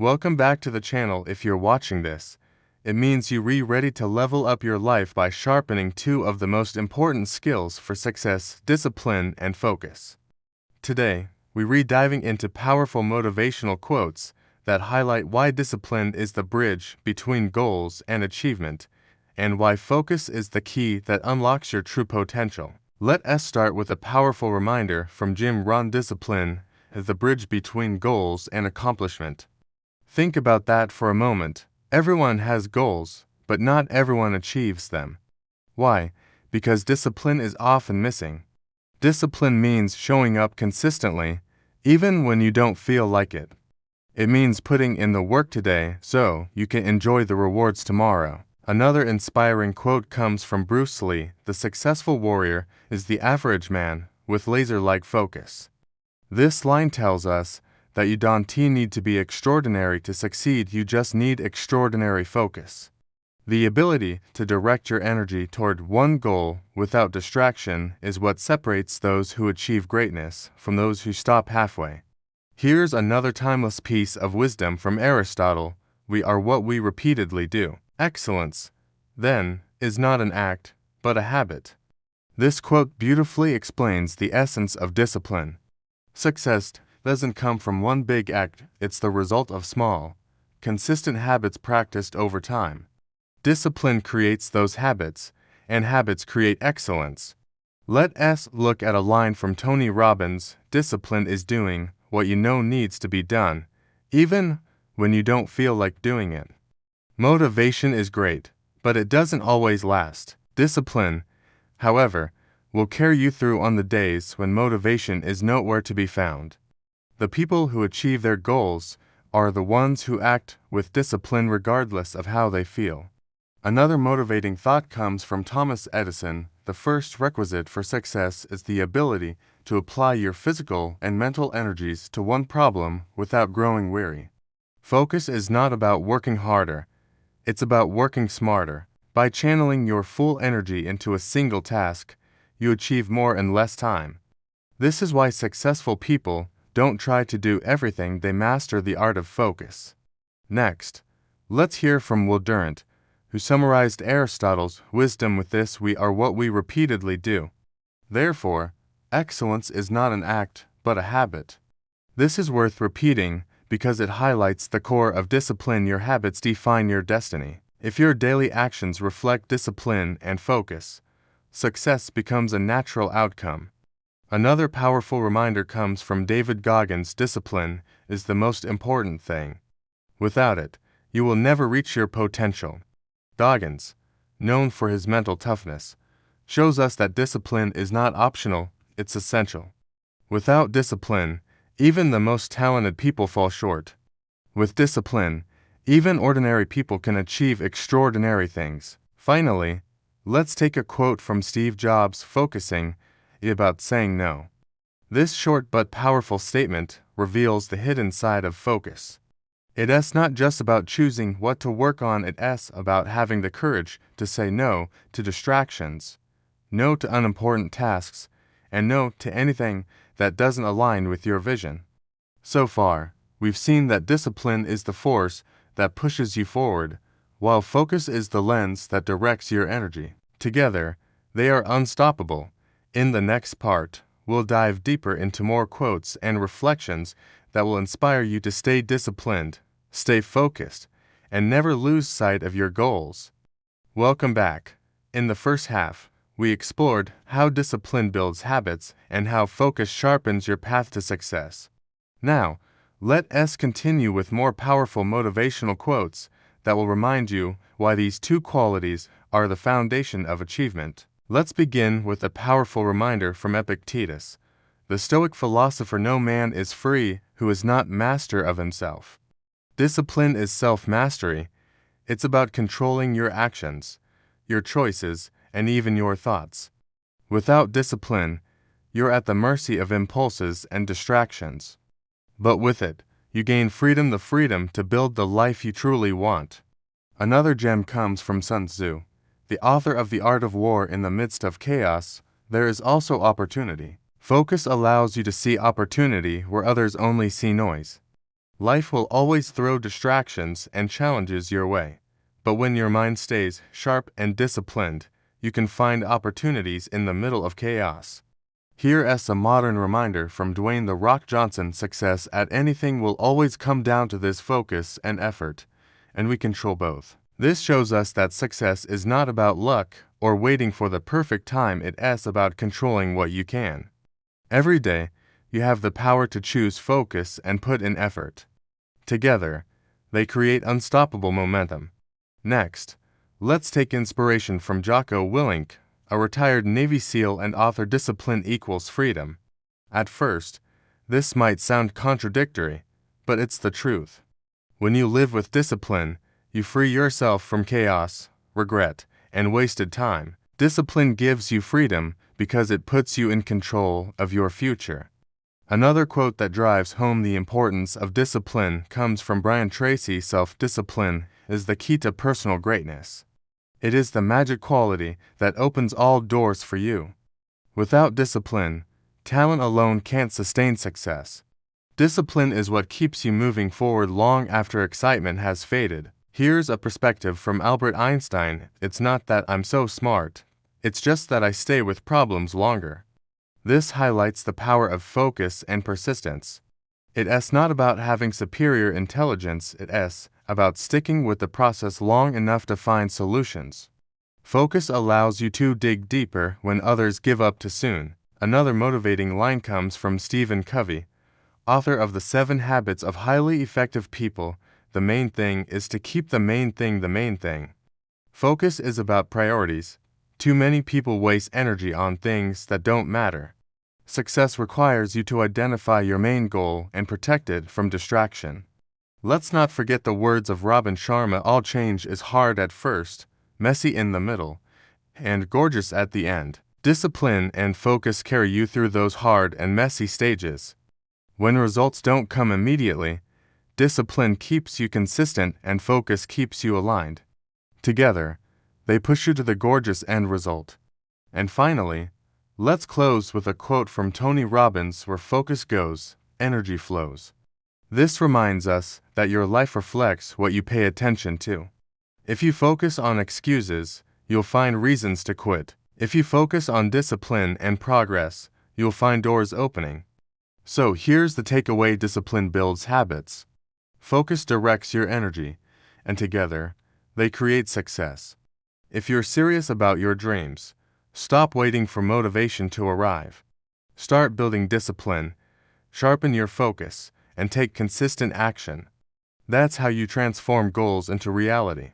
Welcome back to the channel. If you're watching this, it means you're ready to level up your life by sharpening two of the most important skills for success: discipline and focus. Today, we're diving into powerful motivational quotes that highlight why discipline is the bridge between goals and achievement, and why focus is the key that unlocks your true potential. Let us start with a powerful reminder from Jim Rohn: discipline is the bridge between goals and accomplishment. Think about that for a moment. Everyone has goals, but not everyone achieves them. Why? Because discipline is often missing. Discipline means showing up consistently, even when you don't feel like it. It means putting in the work today so you can enjoy the rewards tomorrow. Another inspiring quote comes from Bruce Lee: "The successful warrior is the average man with laser-like focus." This line tells us that you don't need to be extraordinary to succeed, you just need extraordinary focus. The ability to direct your energy toward one goal without distraction is what separates those who achieve greatness from those who stop halfway. Here's another timeless piece of wisdom from Aristotle: "We are what we repeatedly do." Excellence, then, is not an act, but a habit. This quote beautifully explains the essence of discipline. Success doesn't come from one big act, it's the result of small, consistent habits practiced over time. Discipline creates those habits, and habits create excellence. Let us look at a line from Tony Robbins: "Discipline is doing what you know needs to be done, even when you don't feel like doing it." Motivation is great, but it doesn't always last. Discipline, however, will carry you through on the days when motivation is nowhere to be found. The people who achieve their goals are the ones who act with discipline regardless of how they feel. Another motivating thought comes from Thomas Edison: "The first requisite for success is the ability to apply your physical and mental energies to one problem without growing weary." Focus is not about working harder, it's about working smarter. By channeling your full energy into a single task, you achieve more in less time. This is why successful people don't try to do everything, they master the art of focus. Next, let's hear from Will Durant, who summarized Aristotle's wisdom with this: "We are what we repeatedly do." Therefore, excellence is not an act, but a habit. This is worth repeating because it highlights the core of discipline. Your habits define your destiny. If your daily actions reflect discipline and focus, success becomes a natural outcome. Another powerful reminder comes from David Goggins: "Discipline is the most important thing. Without it, you will never reach your potential." Goggins, known for his mental toughness, shows us that discipline is not optional, it's essential. Without discipline, even the most talented people fall short. With discipline, even ordinary people can achieve extraordinary things. Finally, let's take a quote from Steve Jobs: "Focusing about saying no." This short but powerful statement reveals the hidden side of focus. It's not just about choosing what to work on, it's about having the courage to say no to distractions, no to unimportant tasks, and no to anything that doesn't align with your vision. So far, we've seen that discipline is the force that pushes you forward, while focus is the lens that directs your energy. Together, they are unstoppable. In the next part, we'll dive deeper into more quotes and reflections that will inspire you to stay disciplined, stay focused, and never lose sight of your goals. Welcome back. In the first half, we explored how discipline builds habits and how focus sharpens your path to success. Now, let us continue with more powerful motivational quotes that will remind you why these two qualities are the foundation of achievement. Let's begin with a powerful reminder from Epictetus, the Stoic philosopher: "No man is free who is not master of himself." Discipline is self-mastery. It's about controlling your actions, your choices, and even your thoughts. Without discipline, you're at the mercy of impulses and distractions. But with it, you gain freedom, the freedom to build the life you truly want. Another gem comes from Sun Tzu, the author of The Art of War: "In the midst of chaos, there is also opportunity." Focus allows you to see opportunity where others only see noise. Life will always throw distractions and challenges your way. But when your mind stays sharp and disciplined, you can find opportunities in the middle of chaos. Here's a modern reminder from Dwayne "The Rock" Johnson: success at anything will always come down to this focus and effort, and we control both. This shows us that success is not about luck or waiting for the perfect time, it's about controlling what you can. Every day, you have the power to choose focus and put in effort. Together, they create unstoppable momentum. Next, let's take inspiration from Jocko Willink, a retired Navy SEAL and author. Discipline equals freedom. At first, this might sound contradictory, but it's the truth. When you live with discipline, you free yourself from chaos, regret, and wasted time. Discipline gives you freedom because it puts you in control of your future. Another quote that drives home the importance of discipline comes from Brian Tracy: self-discipline is the key to personal greatness. It is the magic quality that opens all doors for you. Without discipline, talent alone can't sustain success. Discipline is what keeps you moving forward long after excitement has faded. Here's a perspective from Albert Einstein: it's not that I'm so smart, it's just that I stay with problems longer. This highlights the power of focus and persistence. It's not about having superior intelligence, it's about sticking with the process long enough to find solutions. Focus allows you to dig deeper when others give up too soon. Another motivating line comes from Stephen Covey, author of The 7 Habits of Highly Effective People. The main thing is to keep the main thing the main thing. Focus is about priorities. Too many people waste energy on things that don't matter. Success requires you to identify your main goal and protect it from distraction. Let's not forget the words of Robin Sharma: all change is hard at first, messy in the middle, and gorgeous at the end. Discipline and focus carry you through those hard and messy stages. When results don't come immediately, discipline keeps you consistent and focus keeps you aligned. Together, they push you to the gorgeous end result. And finally, let's close with a quote from Tony Robbins: where focus goes, energy flows. This reminds us that your life reflects what you pay attention to. If you focus on excuses, you'll find reasons to quit. If you focus on discipline and progress, you'll find doors opening. So here's the takeaway: discipline builds habits. Focus directs your energy, and together, they create success. If you're serious about your dreams, stop waiting for motivation to arrive. Start building discipline, sharpen your focus, and take consistent action. That's how you transform goals into reality.